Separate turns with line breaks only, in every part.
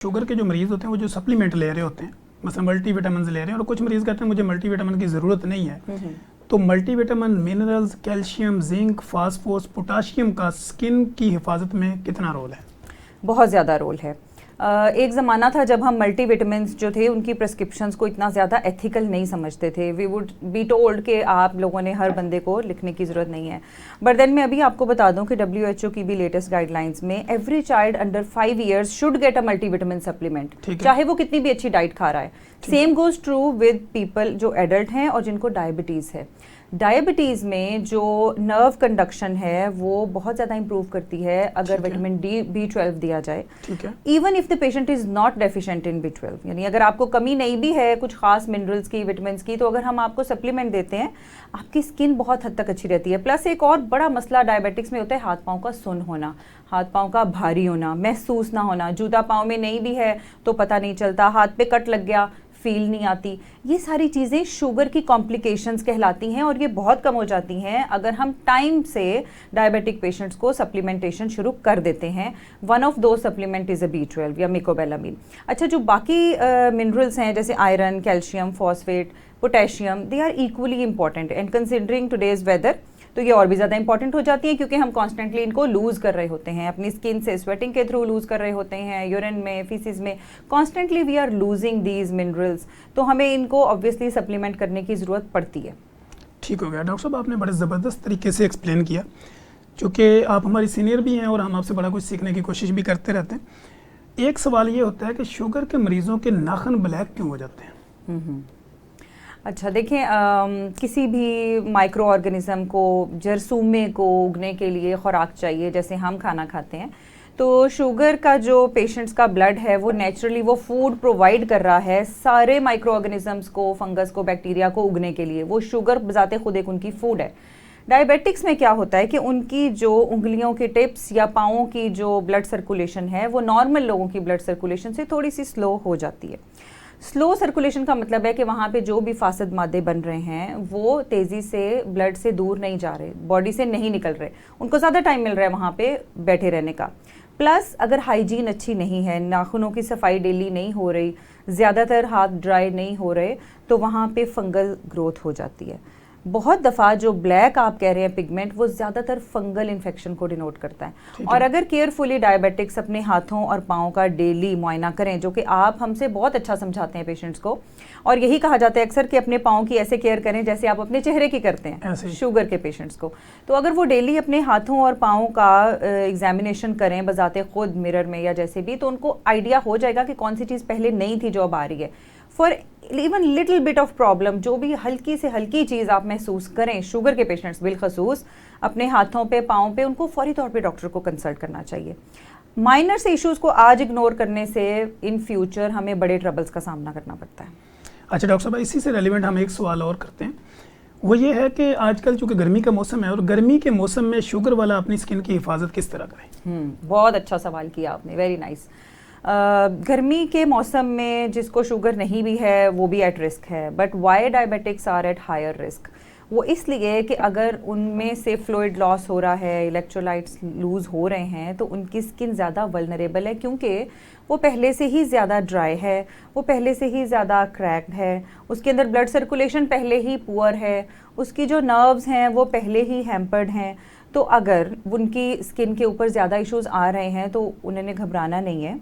Sugar के जो मरीज़ होते हैं वो जो सप्लीमेंट ले रहे होते हैं, मतलब मल्टीविटामिन ले रहे हैं, और कुछ मरीज़ कहते हैं मुझे मल्टीविटामिन की ज़रूरत नहीं है, तो multivitamin, minerals, calcium, zinc, phosphorus, potassium का स्किन की हिफाजत में कितना रोल है?
बहुत ज़्यादा रोल है। एक ज़माना था जब हम मल्टीविटामिन्स जो थे उनकी प्रिस्क्रिप्शंस को इतना ज़्यादा एथिकल नहीं समझते थे। वी वुड बी टोल्ड कि आप लोगों ने हर बंदे को लिखने की ज़रूरत नहीं है। बट देन मैं अभी आपको बता दूं कि WHO की भी लेटेस्ट गाइडलाइंस में every child under 5 years should get a multivitamin supplement, चाहे वो कितनी भी अच्छी डाइट खा रहा है। Same goes true with people जो एडल्ट हैं और जिनको डायबिटीज़ है। डायबिटीज़ में जो नर्व कंडक्शन है वो बहुत ज़्यादा इंप्रूव करती है अगर विटामिन B12 दिया जाए, even if the patient is not deficient in B12। यानी अगर आपको कमी नहीं भी है कुछ खास मिनरल्स की, विटामिन की, तो अगर हम आपको सप्लीमेंट देते हैं आपकी स्किन बहुत हद तक अच्छी रहती है। प्लस एक और बड़ा मसला डायबिटिक्स में होता है हाथ पाँव का सुन्न होना, हाथ पाँव का भारी होना, महसूस ना होना। जूता पाँव में नहीं भी है तो पता नहीं चलता, हाथ पे कट लग गया फील नहीं आती। ये सारी चीज़ें शुगर की कॉम्प्लिकेशंस कहलाती हैं और ये बहुत कम हो जाती हैं अगर हम टाइम से डायबिटिक पेशेंट्स को सप्लीमेंटेशन शुरू कर देते हैं। One of the supplement is a B12 या मिकोबेलामिन। अच्छा, जो बाकी मिनरल्स हैं जैसे iron, calcium, phosphate, potassium, they are equally important and considering today's weather तो ये और भी ज़्यादा इंपॉर्टेंट हो जाती है क्योंकि हम कॉन्स्टेंटली इनको लूज़ कर रहे होते हैं अपनी स्किन से, स्वेटिंग के थ्रू लूज़ कर रहे होते हैं, यूरिन में, फीसिस में, constantly we are losing these minerals, तो हमें इनको ऑब्वियसली सप्लीमेंट करने की ज़रूरत पड़ती है।
ठीक हो गया डॉक्टर साहब, आपने बड़े ज़बरदस्त तरीके से एक्सप्लेन किया, चूँकि आप हमारी सीनियर भी हैं और हम आपसे बड़ा कुछ सीखने की कोशिश भी करते रहते हैं। एक सवाल ये होता है कि शुगर के मरीज़ों के नाखून ब्लैक क्यों हो जाते हैं?
अच्छा, देखें, किसी भी माइक्रो ऑर्गेनिज्म को, जरसूमे को उगने के लिए खुराक चाहिए। जैसे हम खाना खाते हैं तो शुगर का जो पेशेंट्स का ब्लड है वो नेचुरली वो फूड प्रोवाइड कर रहा है सारे माइक्रो ऑर्गेनिजम्स को, फंगस को, बैक्टीरिया को उगने के लिए। वो शुगर बजाते खुद एक उनकी फूड है। डायबिटिक्स में क्या होता है कि उनकी जो उंगलियों के टिप्स या पाँवों की जो ब्लड सर्कुलेशन है वो नॉर्मल लोगों की ब्लड सर्कुलेशन से थोड़ी सी स्लो हो जाती है। स्लो सर्कुलेशन का मतलब है कि वहाँ पे जो भी फासद मादे बन रहे हैं वो तेज़ी से ब्लड से दूर नहीं जा रहे, बॉडी से नहीं निकल रहे, उनको ज़्यादा टाइम मिल रहा है वहाँ पे बैठे रहने का। प्लस अगर हाइजीन अच्छी नहीं है, नाखूनों की सफाई डेली नहीं हो रही, ज़्यादातर हाथ ड्राई नहीं हो रहे, तो वहाँ पे फंगल ग्रोथ हो जाती है। बहुत दफ़ा जो ब्लैक आप कह रहे हैं पिगमेंट, वो ज़्यादातर फंगल इन्फेक्शन को डिनोट करता है। और अगर केयरफुली डायबिटिक्स अपने हाथों और पाँव का डेली मुआयना करें, जो कि आप हमसे बहुत अच्छा समझाते हैं पेशेंट्स को, और यही कहा जाता है अक्सर कि अपने पाँव की ऐसे केयर करें जैसे आप अपने चेहरे की करते हैं शुगर के पेशेंट्स को। तो अगर वो डेली अपने हाथों और पाँव का एग्जामिनेशन करें बजाते खुद मिरर में या जैसे भी, तो उनको आइडिया हो जाएगा कि कौन सी चीज़ पहले नहीं थी जो अब आ रही है। For even little bit of problem, जो भी हल्की से हल्की चीज़ आप महसूस करें, शुगर के पेशेंट्स बिलखसूस अपने हाथों पे, पाँव पे, उनको फौरी तौर पे डॉक्टर को कंसल्ट करना चाहिए। माइनर से इश्यूज़ को आज इग्नोर करने से इन फ्यूचर हमें बड़े ट्रबल्स का सामना करना पड़ता है।
अच्छा डॉक्टर साहब, इसी से रेलिवेंट हम एक सवाल और करते हैं, वो ये है कि आजकल चूँकि गर्मी का मौसम है और गर्मी के मौसम में शुगर वाला अपनी स्किन की हिफाजत किस तरह करें?
बहुत अच्छा सवाल किया आपने, वेरी नाइस। गर्मी के मौसम में जिसको शुगर नहीं भी है वो भी एट रिस्क है। But why diabetics are at higher risk? वो इसलिए कि अगर उनमें से फ्लूइड लॉस हो रहा है, इलेक्ट्रोलाइट्स लूज़ हो रहे हैं, तो उनकी स्किन ज़्यादा वल्नरेबल है क्योंकि वो पहले से ही ज़्यादा ड्राई है, वो पहले से ही ज़्यादा क्रैक्ड है, उसके अंदर ब्लड सर्कुलेशन पहले ही पुअर है, उसकी जो नर्व्स हैं वो पहले ही हैम्पर्ड हैं। तो अगर उनकी स्किन के ऊपर ज़्यादा इश्यूज़ आ रहे हैं तो उन्होंने घबराना नहीं है।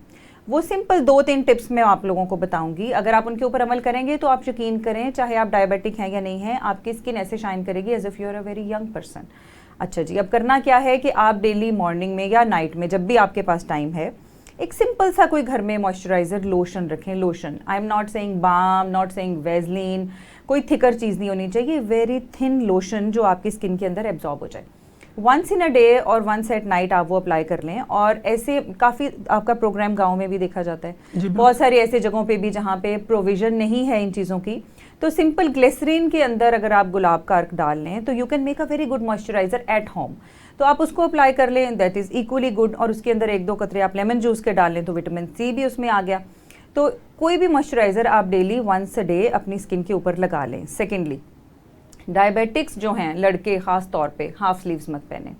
वो सिंपल 2-3 टिप्स मैं आप लोगों को बताऊंगी, अगर आप उनके ऊपर अमल करेंगे तो आप यकीन करें, चाहे आप डायबिटिक हैं या नहीं हैं, आपकी स्किन ऐसे शाइन करेगी as if you are a very young person. अच्छा जी, अब करना क्या है कि आप डेली मॉर्निंग में या नाइट में जब भी आपके पास टाइम है, एक सिंपल सा कोई घर में मॉइस्चराइजर लोशन रखें। Lotion, I am not saying balm, not saying Vaseline, कोई थिकर चीज़ नहीं होनी चाहिए, वेरी थिन लोशन जो आपकी स्किन के अंदर एब्जॉर्ब हो जाए। वंस इन अ डे और वंस एट नाइट आप वो अप्लाई कर लें। और ऐसे काफ़ी आपका प्रोग्राम गांव में भी देखा जाता है, बहुत सारी ऐसे जगहों पे भी जहाँ पे प्रोविज़न नहीं है इन चीज़ों की, तो सिंपल ग्लिसरीन के अंदर अगर आप गुलाब का अर्क डाल लें तो you can make a very good moisturiser at home. तो आप उसको अप्लाई कर लें, दैट इज़ इक्वली गुड। और उसके अंदर 1-2 कतरे आप लेमन जूस के डाल लें तो विटामिन सी भी उसमें आ गया। तो कोई भी मॉइस्चराइज़र आप डेली वंस अ डे अपनी स्किन के ऊपर लगा लें। सेकेंडली, डायबिटिक्स जो हैं लड़के ख़ास तौर पे हाफ स्लीव्स मत पहने।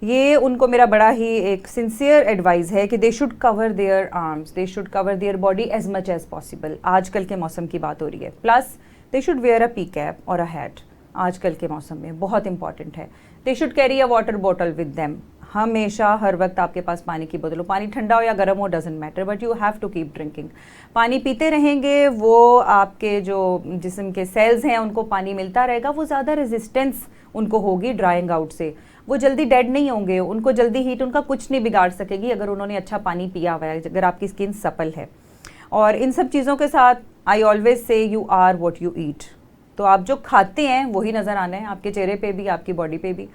ये उनको मेरा बड़ा ही एक सिंसियर एडवाइस है कि they should cover their arms, they should cover their body as much as possible. आजकल के मौसम की बात हो रही है। Plus they should wear a P cap और अ हैट, आजकल के मौसम में बहुत इंपॉर्टेंट है। They should carry a water bottle with them, हमेशा हर वक्त आपके पास पानी की बोतल हो, पानी ठंडा हो या गर्म हो doesn't matter, but you have to keep drinking. पानी पीते रहेंगे, वो आपके जो जिस्म के सेल्स हैं उनको पानी मिलता रहेगा, वो ज़्यादा रेजिस्टेंस उनको होगी ड्राइंग आउट से, वो जल्दी डेड नहीं होंगे, उनको जल्दी हीट उनका कुछ नहीं बिगाड़ सकेगी अगर उन्होंने अच्छा पानी पिया हुआ है, अगर आपकी स्किन सपल है। और इन सब चीज़ों के साथ I always say you are what you eat, तो आप जो खाते हैं वही नज़र आना है आपके चेहरे पे भी, आपकी बॉडी पे भी।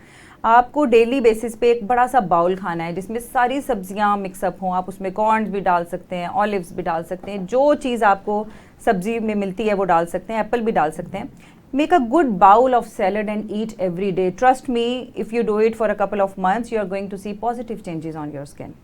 आपको डेली बेसिस पे एक बड़ा सा बाउल खाना है जिसमें सारी सब्जियां मिक्सअप हों, आप उसमें कॉर्न्स भी डाल सकते हैं, ऑलिव्स भी डाल सकते हैं, जो चीज़ आपको सब्जी में मिलती है वो डाल सकते हैं, एप्पल भी डाल सकते हैं। Make a good bowl of salad and eat every day. Trust me, if you do it for a couple of months, you are going to see positive changes on your skin.